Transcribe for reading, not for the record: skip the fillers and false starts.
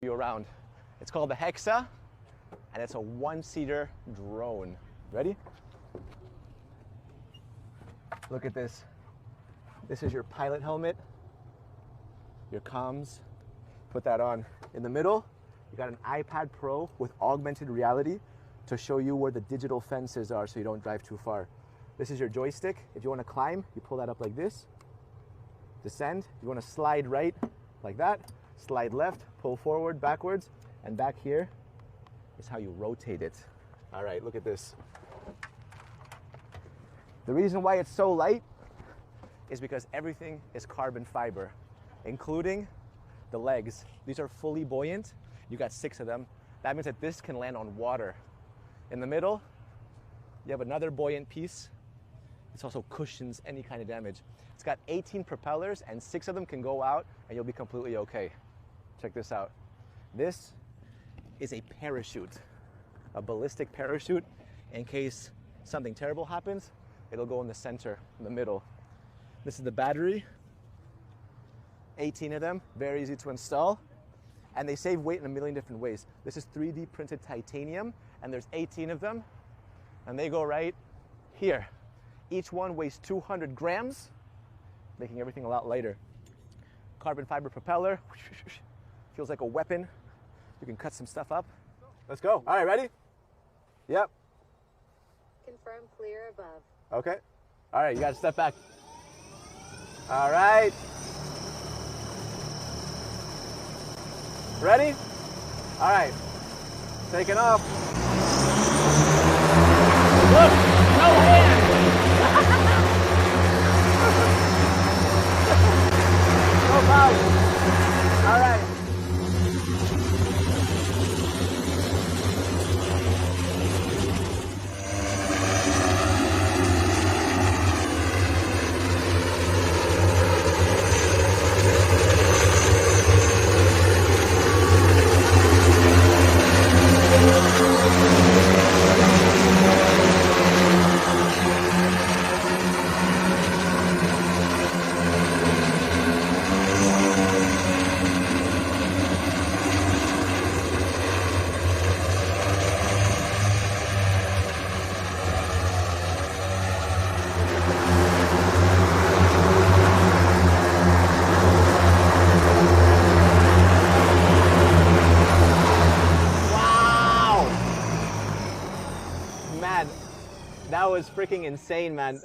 you around. It's called the Hexa, and it's a one-seater drone. Ready? Look at this. This is your pilot helmet, your comms. Put that on. In the middle, you got an iPad Pro with augmented reality to show you where the digital fences are so you don't drive too far. This is your joystick. If you want to climb, you pull that up like this. Descend. You want to slide right like that. Slide left, pull forward, backwards, and back here is how you rotate it. All right, look at this. The reason why it's so light is because everything is carbon fiber, including the legs. These are fully buoyant. You got 6 of them. That means that this can land on water. In the middle, you have another buoyant piece. This also cushions any kind of damage. It's got 18 propellers, and 6 of them can go out, and you'll be completely okay. Check this out. This is a parachute, a ballistic parachute. In case something terrible happens, it'll go in the center, in the middle. This is the battery. 18 of them, very easy to install. And they save weight in a million different ways. This is 3D printed titanium, and there's 18 of them, and they go right here. Each one weighs 200 grams, making everything a lot lighter. Carbon fiber propeller, feels like a weapon. You can cut some stuff up. Let's go. All right, ready? Yep. Confirm clear above. Okay. All right, you got to step back. All right. Ready? All right. Taking off. Look, no hand. No problem. All right. Man, that was freaking insane, man.